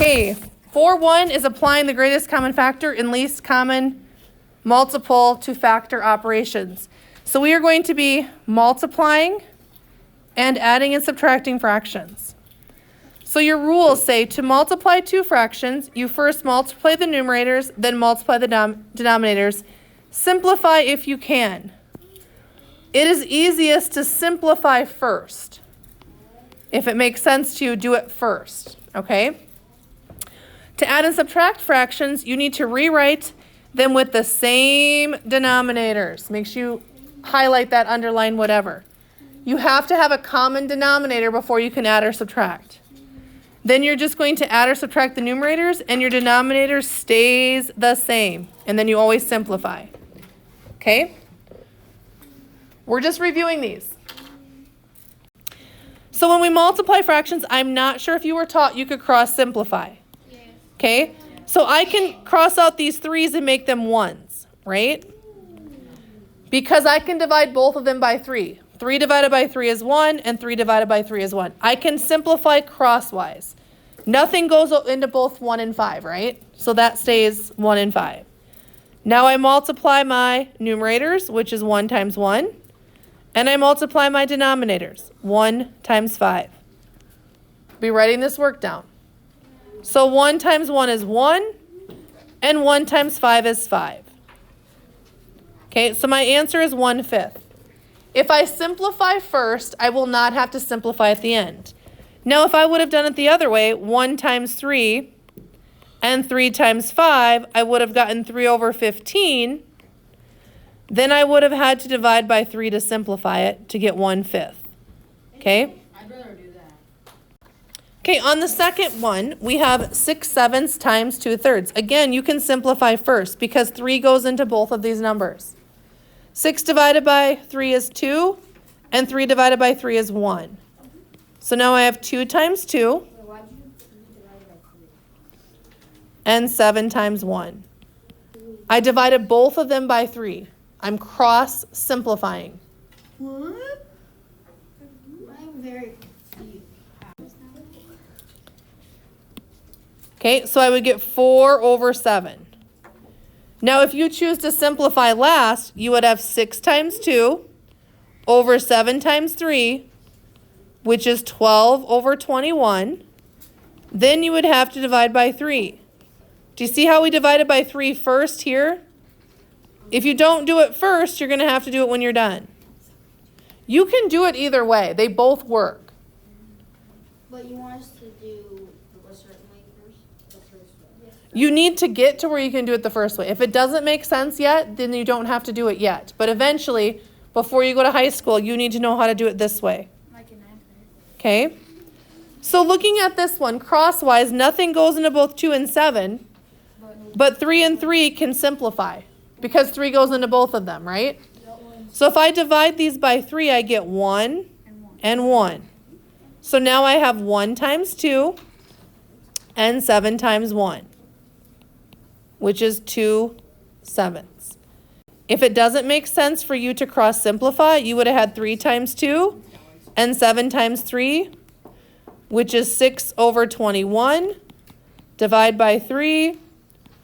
Okay, 4-1 is applying the greatest common factor and least common multiple to factor operations. So we are going to be multiplying and adding and subtracting fractions. So your rules say to multiply two fractions, you first multiply the numerators, then multiply the denominators. Simplify if you can. It is easiest to simplify first. If it makes sense to you, do it first, okay? To add and subtract fractions, you need to rewrite them with the same denominators. Make sure you highlight that, underline, whatever. You have to have a common denominator before you can add or subtract. Then you're just going to add or subtract the numerators, and your denominator stays the same. And then you always simplify. Okay? We're just reviewing these. So when we multiply fractions, I'm not sure if you were taught you could cross simplify. Okay? So I can cross out these 3's and make them 1's, right? Because I can divide both of them by 3. 3 divided by 3 is 1, and 3 divided by 3 is 1. I can simplify crosswise. Nothing goes into both 1 and 5, right? So that stays 1 and 5. Now I multiply my numerators, which is 1 times 1. And I multiply my denominators, 1 times 5. Be writing this work down. So 1 times 1 is 1, and 1 times 5 is 5. Okay, so my answer is 1/5. If I simplify first, I will not have to simplify at the end. Now, if I would have done it the other way, 1 times 3 and 3 times 5, I would have gotten 3/15. Then I would have had to divide by 3 to simplify it to get 1/5. Okay? I'd rather do that. Okay, on the second one, we have 6/7 times 2/3. Again, you can simplify first because 3 goes into both of these numbers. 6 divided by 3 is 2, and 3 divided by 3 is 1. So now I have 2 times 2, and 7 times 1. I divided both of them by 3. I'm cross-simplifying. What? I'm very confused. Okay, so I would get 4/7. Now, if you choose to simplify last, you would have 6 times 2 over 7 times 3, which is 12/21. Then you would have to divide by 3. Do you see how we divided by 3 first here? If you don't do it first, you're going to have to do it when you're done. You can do it either way. They both work. But you want us to do a certain way first? The first way. You need to get to where you can do it the first way. If it doesn't make sense yet, then you don't have to do it yet. But eventually, before you go to high school, you need to know how to do it this way. Like an acronym. Okay? So looking at this one, crosswise, nothing goes into both 2 and 7, but 3 and 3 can simplify because 3 goes into both of them, right? So if I divide these by 3, I get 1 and 1. So now I have 1 times 2 and 7 times 1, which is 2/7. If it doesn't make sense for you to cross simplify, you would have had 3 times 2 and 7 times 3, which is 6/21. Divide by 3,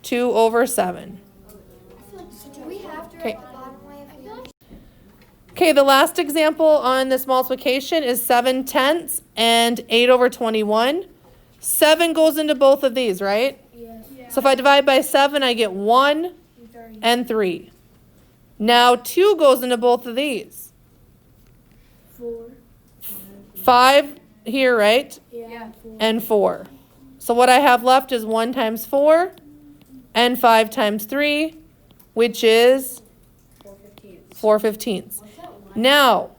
2/7. Okay. Okay, the last example on this multiplication is 7/10 and 8/21. 7 goes into both of these, right? Yes. So if I divide by 7, I get 1 and 3. Now 2 goes into both of these. 4. 5 here, right? Yeah. And 4. So what I have left is 1 times 4 and 5 times 3, which is 4/15. Now,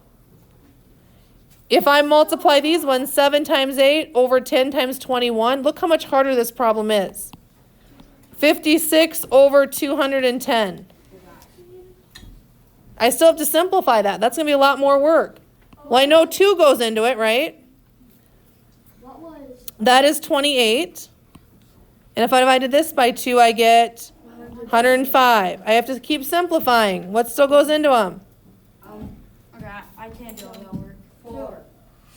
if I multiply these ones, 7 times 8 over 10 times 21, look how much harder this problem is. 56/210. I still have to simplify that. That's going to be a lot more work. Well, I know 2 goes into it, right? What was? That is 28. And if I divided this by 2, I get 105. I have to keep simplifying. What still goes into them? Okay, I can't do all that work. 4.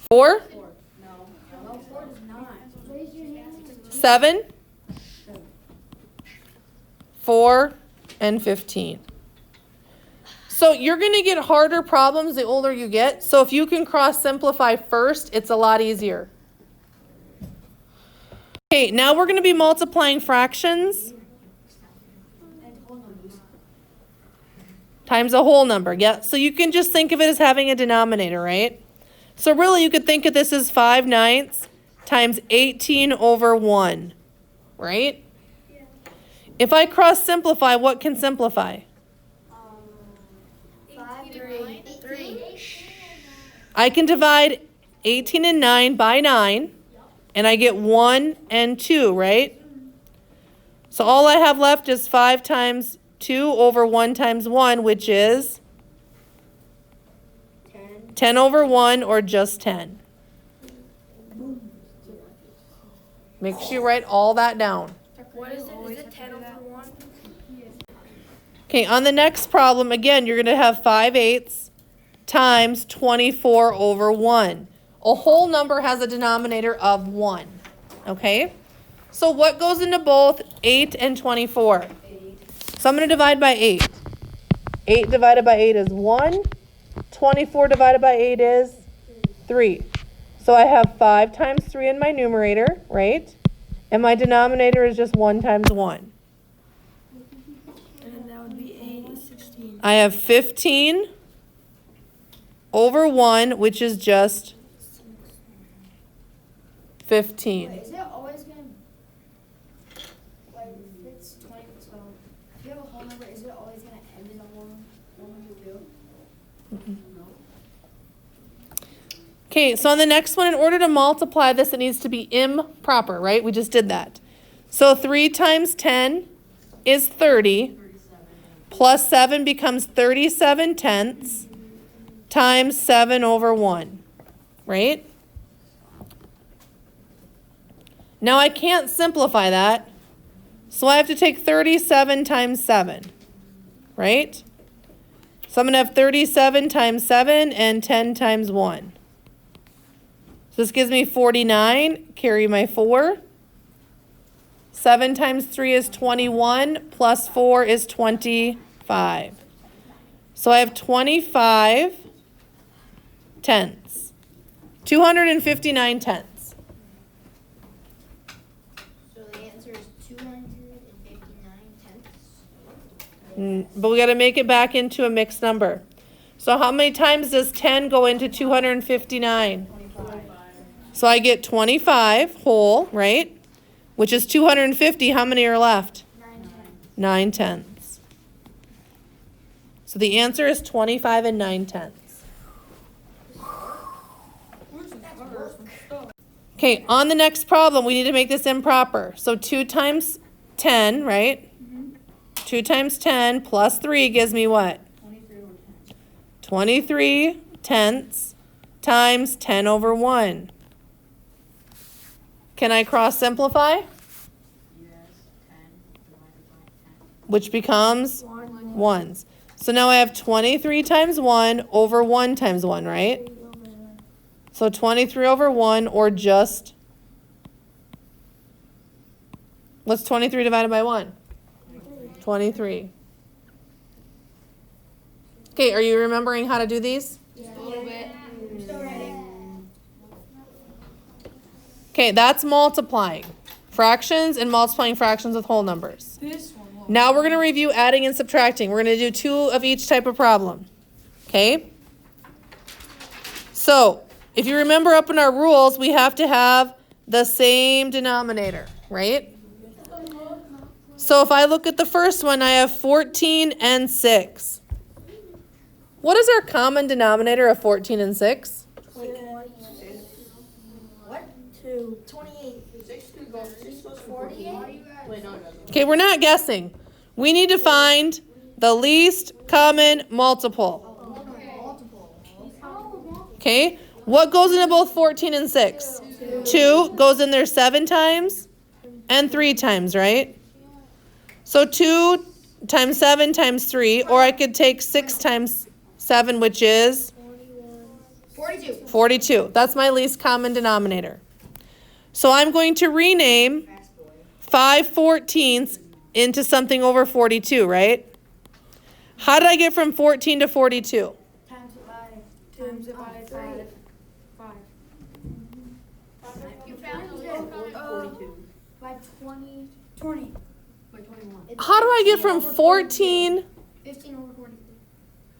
4? No. No, 4 does not. 7, 4, and 15. So you're going to get harder problems the older you get. So if you can cross simplify first, it's a lot easier. Okay, now we're going to be multiplying fractions times a whole number. Yeah, so you can just think of it as having a denominator, right? So really you could think of this as 5/9 times 18 over 1, right? If I cross simplify, what can simplify? 3. I can divide 18 and 9 by 9, and I get 1 and 2, right? So all I have left is 5 times 2 over 1 times 1, which is 10 over 1, or just 10. Make sure you write all that down. What is it? Is it 10 over 1? Okay, on the next problem, again, you're going to have 5/8 times 24 over 1. A whole number has a denominator of 1, okay? So what goes into both 8 and 24? So I'm going to divide by 8. 8 divided by 8 is 1. 24 divided by 8 is 3. So I have 5 times 3 in my numerator, right? And my denominator is just 1 times 1. And that would be 8 is 16. I have 15 over 1, which is just 15. Is it always going to, like, if it's 20, so if you have a whole number, is it always going to end in a 1 when you do? Okay, so on the next one, in order to multiply this, it needs to be improper, right? We just did that. So 3 times 10 is 30, plus 7 becomes 37/10 times 7 over 1, right? Now I can't simplify that, so I have to take 37 times 7, right? So I'm going to have 37 times 7 and 10 times 1. So this gives me 49, carry my 4. 7 times 3 is 21, plus 4 is 25. So I have 25 tenths. 259 tenths. So the answer is 259 tenths. But we got to make it back into a mixed number. So how many times does 10 go into 259? 25. So I get 25 whole, right? Which is 250. How many are left? 9 tenths. So the answer is 25 and 9 tenths. Okay, on the next problem, we need to make this improper. So 2 times 10, right? 2 times 10 plus 3 gives me what? 23 tenths times 10 over 1. Can I cross simplify? Yes, 10 divided by 10. Which becomes ones. So now I have 23 times 1 over 1 times 1, right? So 23 over 1, or just, what's 23 divided by 1? 23. Okay, are you remembering how to do these? A little bit. I'm still writing. Okay, that's multiplying fractions and multiplying fractions with whole numbers. This one. Now we're going to review adding and subtracting. We're going to do 2 of each type of problem. Okay? So, if you remember up in our rules, we have to have the same denominator, right? So if I look at the first one, I have 14 and 6. What is our common denominator of 14 and 6? What? 2. 28. 48? Wait, no, it doesn't. Okay, we're not guessing. We need to find the least common multiple. Okay? What goes into both 14 and 6? 2 goes in there 7 times and 3 times, right? So 2 times 7 times 3, or I could take 6 times 7, which is 42. 42. That's my least common denominator. So I'm going to rename 5/14 into something over 42, right? How did I get from 14 to 42? Times it by. Times it by 5. 5. You found the little code, 42. By 20. 20. By 21. How do I get from 14 15 over 42.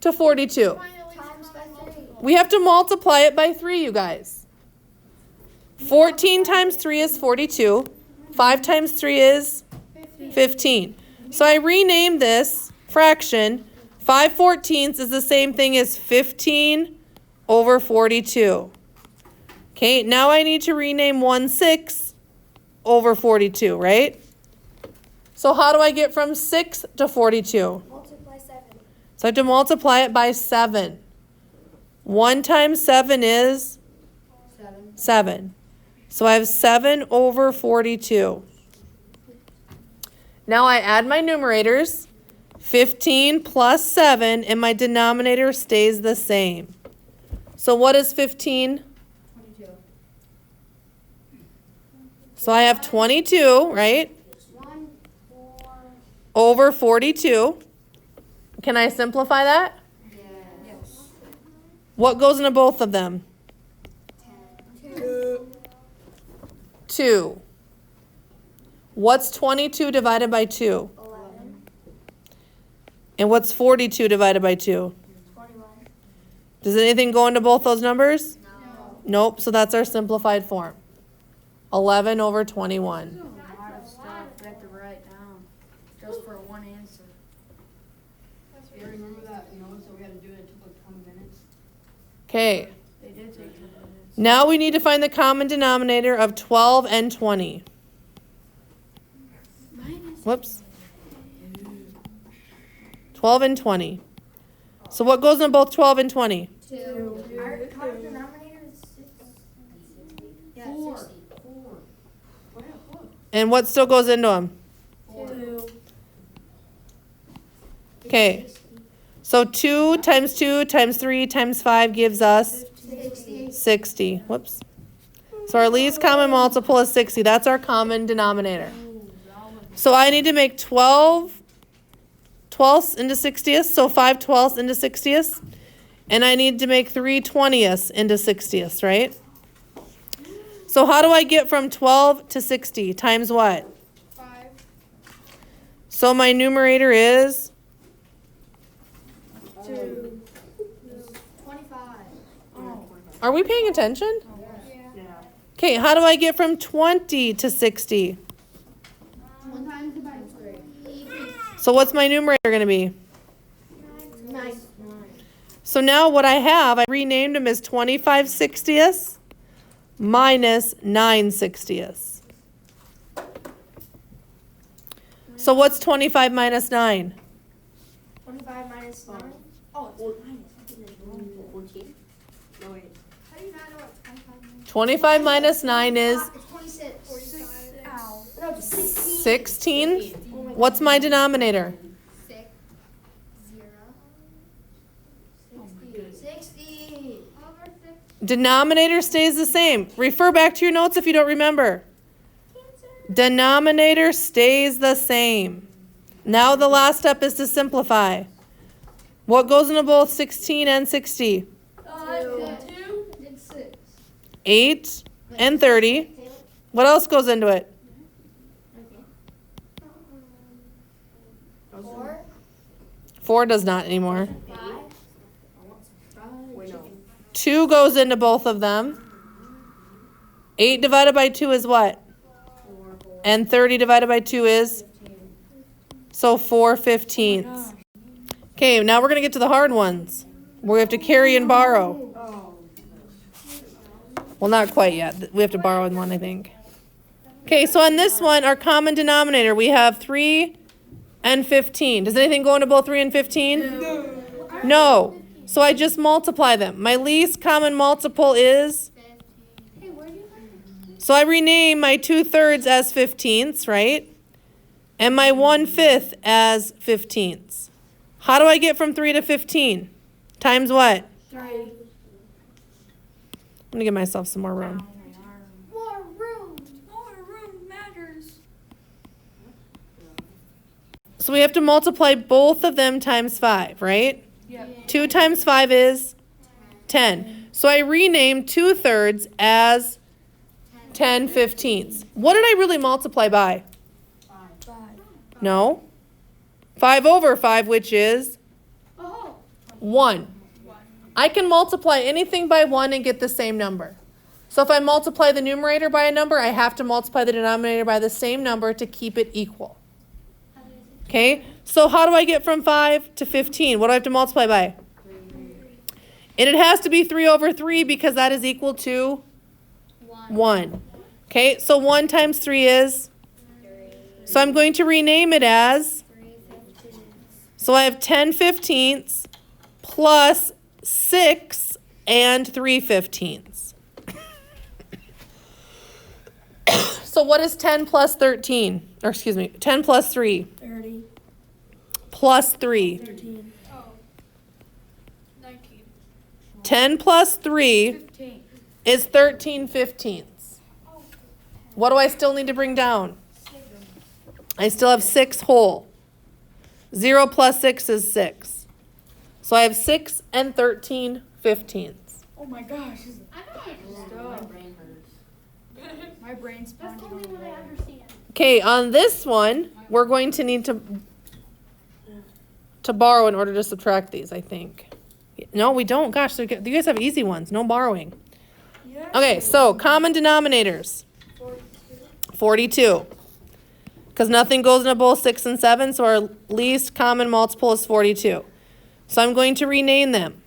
to 42? Times by 3. We have to multiply it by 3, you guys. 14 times 3 is 42. 5 times 3 is 15. So I renamed this fraction. 5/14 is the same thing as 15 over 42. Okay, now I need to rename 1/6 over 42, right? So how do I get from 6 to 42? Multiply 7. So I have to multiply it by 7. 1 times 7 is 7. 7. So I have 7 over 42. Now I add my numerators. 15 plus 7, and my denominator stays the same. So what is 15? 22. So I have 22, right? 1, 4. Over 42. Can I simplify that? Yes. What goes into both of them? 2. 2. What's 22 divided by 2? 11. And what's 42 divided by 2? 21. Does anything go into both those numbers? No. Nope, so that's our simplified form. 11 over 21. A lot of stuff we have to write down just for one answer. You remember that, so we had to do it, it took like how many minutes? Okay, They did take 10 minutes. now we need to find the common denominator of 12 and 20. Whoops. 12 and 20. So what goes in both 12 and 20? 2. Our common denominator is 6. Yeah, 4. 60. 4. What else? And what still goes into them? 2. Okay, so 2 times 2 times 3 times 5 gives us 60. 60. Whoops. So our least common multiple is 60. That's our common denominator. So I need to make 12 twelfths into 60ths, so 5 twelfths into 60ths. And I need to make 3 20ths into 60ths, right? So how do I get from 12 to 60? Times what? 5. So my numerator is 2. 25. Oh. Are we paying attention? Yeah. Okay, how do I get from 20 to 60? 1 times divided by 3. So what's my numerator going to be? 9. So now what I have, I renamed them as 25 60ths minus 9 60ths. So what's 25 minus 9? 25 minus 9. Oh, it's minus. 14? No, wait. How do you not know what 25 means? 25 minus 9 is It's 26. 46. Ow. No, it's 16. 16. What's my denominator? 6. 0. 60. Over 60. Denominator stays the same. Refer back to your notes if you don't remember. Denominator stays the same. Now the last step is to simplify. What goes into both 16 and 60? 2. It's 6. 8 and 30. What else goes into it? 4. 4 does not anymore. 5. Wait, no. 2 goes into both of them. 8 divided by 2 is what? 4. And 30 divided by 2 is? So 4/15. Okay, now we're going to get to the hard ones. We have to carry and borrow. Well, not quite yet. We have to borrow in one, I think. Okay, so on this one, our common denominator, we have 3 and 15. Does anything go into both 3 and 15? No. So I just multiply them. My least common multiple is? Hey, where do you find So I rename my 2/3 as 15ths, right? And my 1/5 as 15ths. How do I get from 3 to 15? Times what? 3. I'm going to give myself some more room. more room? More room matters. So we have to multiply both of them times 5, right? Yep. 2 times 5 is 10. So I renamed 2/3 as 10/15. What did I really multiply by? 5. No. 5 over 5, which is Oh. 1. I can multiply anything by 1 and get the same number. So if I multiply the numerator by a number, I have to multiply the denominator by the same number to keep it equal. Okay? So how do I get from 5 to 15? What do I have to multiply by? And it has to be 3 over 3 because that is equal to 1. Okay? So 1 times 3 is? So I'm going to rename it as? So I have 10/15 plus 6 and 3/15. So what is 10 plus 13? Or excuse me, 10 plus 3 30. plus 3. 13. 19. 10 plus 3 15. is 13/15. What do I still need to bring down? I still have 6 whole. 0 plus 6 is 6. So I have 6 and 13/15. Oh my gosh. My brain hurts. My brain's That's pounding only on the what I wall. understand. Okay, on this one, we're going to need to borrow in order to subtract these, I think. No, we don't. Gosh, you guys have easy ones. No borrowing. Yeah. Okay, so common denominators. 42. Because nothing goes into both 6 and 7, so our least common multiple is 42. So I'm going to rename them.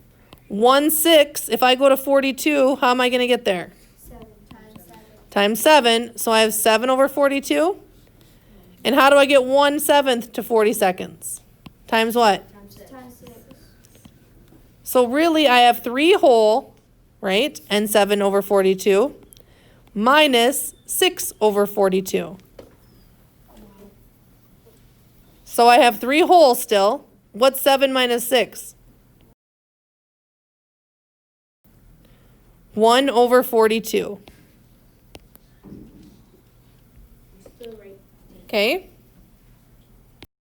1/6, if I go to 42, how am I going to get there? 7 times 7. Times 7, so I have 7 over 42. And how do I get 1/7 to 40 seconds? Times what? Times 6. So really, I have 3 whole, right? And 7 over 42 minus 6 over 42. So I have 3 whole still. What's 7 minus 6? 1 over 42. Still right. Okay?